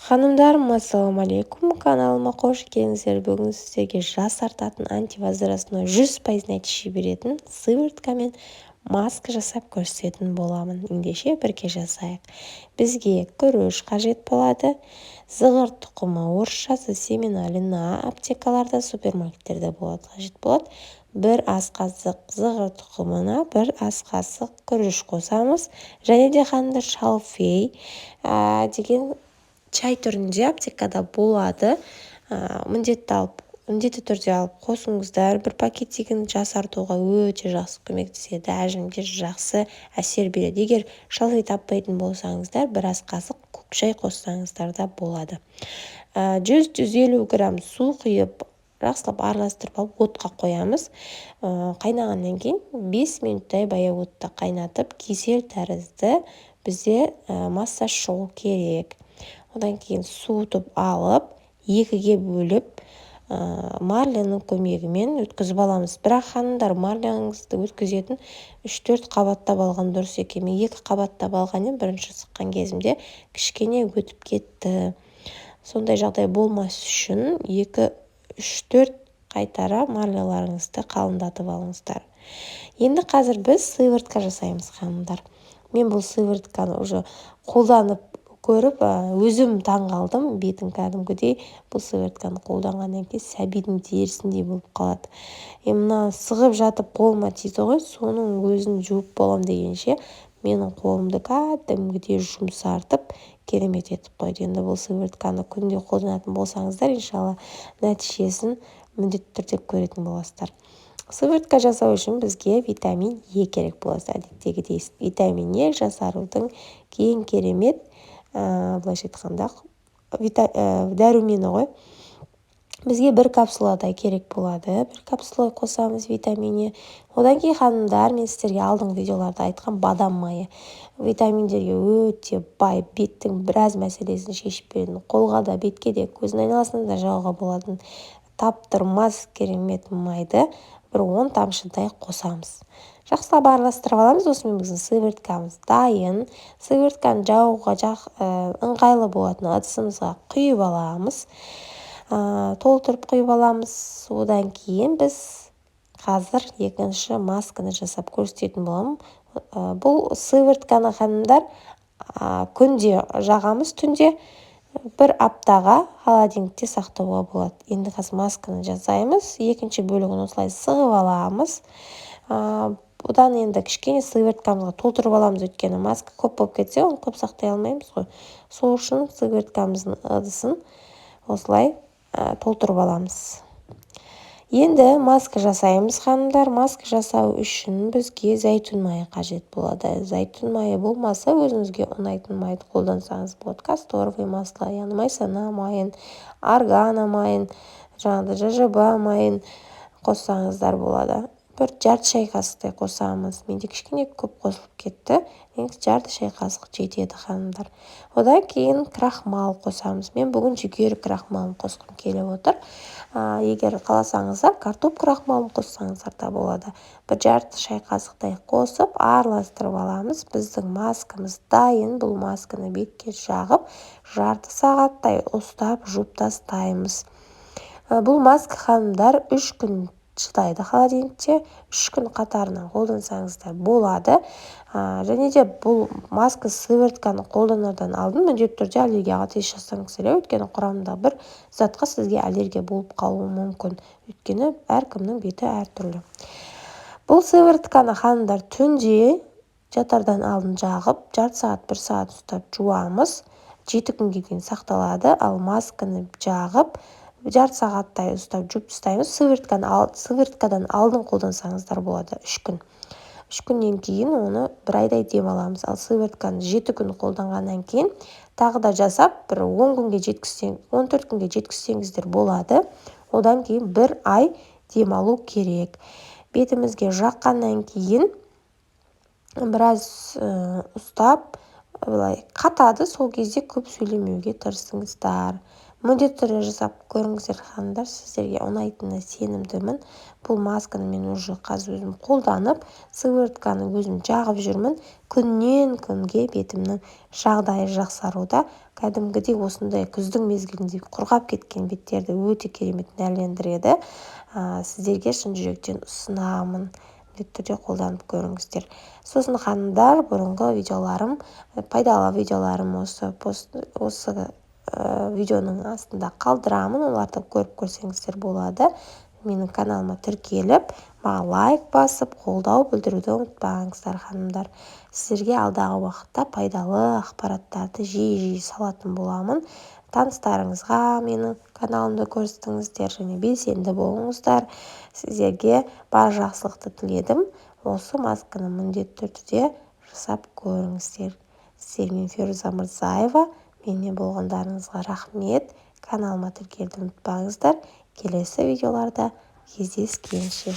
Ханымдарым, ассалаумалейкум, каналыма қош келдіңіздер. Бүгін сіздерге жасартатын антивозрастной 100% нәтиже беретін сыворотка мен маска жасап көрсететін боламын. Ендеше бірге жасайық. Бізге күріш қажет болады. Зығыр тұқымы, орысшасы семеналина, аптекаларда, супермаркеттерде қажет болады. Бір ас қасық зығыр тұқымына бір ас қасық күріш қосамыз. Және де ханымдар шалфей деген чай түрінде аптекада болады. Міндетті түрде алып қосыңыздар. Бір пакетигін жасартуға өте жақсы көмектеседі. Әжімге жақсы әсер береді. Егер шалфей таппайтын болсаңыздар, бір ас қасық көк шай қоссаңыздар да болады. 100-150 грамм су құйып, жақсылап араластырып алып отқа қоямыз. Қайнағаннан кейін 5 минуттай баяу отта қайнатып, кесел тәрізді бізде массаж шығу керек. Одан кейін суытып алып, екіге бөліп, марляның көмегімен өткізіп аламыз. Бірақ ханымдар, марляңызды өткізетін 3-4 қабаттап алған дұрыс екен. Мен 2 қабаттап алғаннен бірінші сыққан кезімде кішкене өтіп кетті. Сондай жағдай болмас үшін 2-3-4 қайтара марляларыңызды қалыңдатып алыңыздар. Енді қазір біз сыворотка жасаймыз, ханымдар. Мен бұл сыворотканы уже қолданып көріп, өзім таңғалдым. Бетім кәдімгідей бұл сыворотканы қолданғаннан кейін сәбидің терісіндей болып қалады. Мына сығып жатып қолыма тиді ғой, соның өзін жуып болам дегенше, менің қолымды кәдімгідей жұмсартып, керемет етіп қойды. Енді бұл сыворотканы күнде қолданатын болсаңыздар, иншалла нәтижесін міндетті түрде көретін боласыздар. Сыворотка жасау үшін бізге витамин Е керек болады. Әдеттегідей витамин Е жасарудың ең керемет, былайша айтқанда, дәрумені ғой. Бізге бір капсуладай керек болады. Бір капсула қосамыз витамин Е. Одан кейін ханымдар, мен сіздерге алдыңғы видеоларда айтқан бадам майы. Витаминдерге өте бай, беттің біраз мәселесін шешіп беретін, қолға да, бетке де, көздің айналасына да жағуға болатын таптырмас керемет майды бір 10 тамшыдай қосамыз. Жақсылап араластырып аламыз. Осымен біздің сывороткамыз дайын. Сыворотканы жағуға ыңғайлы болатын ыдысымызға құйып аламыз. Толтырып құйып аламыз. Одан кейін біз қазір екінші масканы жасап көрсететін боламын. Бұл сыворотканы ханымдар күнде жағамыз, түнде бір аптаға холодильникте сақтауға болады. Енді қазір масканы жасаймыз. Екінші бөлігін осылай сығып аламыз. Бұдан енді кішкене сывороткамызға толтырып аламыз, өйткені маска көп болып кетсе, оны көп сақтай алмаймыз ғой. Сол үшін сывороткамыздың ыдысын осылай толтырып аламыз. Енді маска жасаймыз, ханымдар. Маска жасау үшін бізге зәйтүн майы қажет болады. Зәйтүн майы болмаса, өзіңізге ұнайтын майды қолдансаңыз болады. Касторовый масло, яғни майсана майын, органа майын, жожоба майын қоссаңыздар болады. Бір жарты шай қасықтай қосамыз. Менде кішкене көп қосылып кетті. Жарты шай қасық жетеді, ханымдар. Одан кейін крахмал қосамыз. Мен бүгін жүгері крахмалын қосқым келіп отыр. Егер қаласаңыздар, картоп крахмалын қоссаңыздар да болады. Бір жарты шай қасықтай қосып, араластырып аламыз. Біздің маскамыз дайын. Бұл масканы бетке жағып, жарты сағаттай ұстап, жуып тастаймыз. Бұл маска, ханымдар, 3 күн шыдайды холодильникте. 3 күн қатарынан қолдансаңыздар болады. Және де бұл маска сыворотканы қолданардан алдын міндетті түрде аллергияға тест жасаңыз керек. Өйткені құрамында бір затқа сізге аллергия болып қалуы мүмкін. Өйткені әркімнің беті әртүрлі. Бұл сыворотканы ханымдар түнде жатардан алдын жағып, жарты сағат, 1 сағат ұстап жуамыз. 7 күнге дейін сақталады. Ал масканы жағып, жарты сағаттай ұстап жуып тастаймыз. Сывороткадан алдын қолдансаңыздар болады 3 күн. 3 күннен кейін оны 1 айдай дем аламыз. Ал сыворотканы 7 күн қолданғаннан кейін тағы да жасап, бір 14 күнге жеткізсеңіздер болады. Одан кейін 1 ай дем алу керек. Бетімізге жаққаннан кейін біраз ұстап, қатады, сол кезде көп сөйлемеуге тырысыңыздар. міндетті түрде жасап көріңіздер ханымдар, сіздерге ұнайтынына сенімдімін. Бұл масканы мен уже қазір өзім қолданып, сыворотканы өзім жағып жүрмін. Күннен күнге бетімнің жағдайы жақсаруда. Кәдімгідей осындай күздің мезгілінде құрғап кеткен беттерді өте керемет нәрлендіреді. Сіздерге шын жүректен ұсынамын. Міндетті түрде қолданып көріңіздер. Сосын ханымдар, бұрынғы видеоларым, пайдалы видеоларым осы видеоның астында қалдырамын, оларды көріп көрсеңіздер болады. Менің каналыма тіркеліп, маған лайк басып, қолдау білдіруді ұмытпаңыздар ханымдар. Сіздерге алдағы уақытта пайдалы ақпараттарды жиі салатын боламын. Таныстарыңызға менің каналымды көрсетіңіздер және белсенді болыңыздар. Сіздерге бар жақсылықты тіледім. Осы масканы міндетті түрде жасап көріңіздер. Сіздермен Феруза Мырзаева. Менімен болғандарыңызға рахмет. Каналыма тіркелуді ұмытпаңыздар. Келесі видеоларда кездескенше.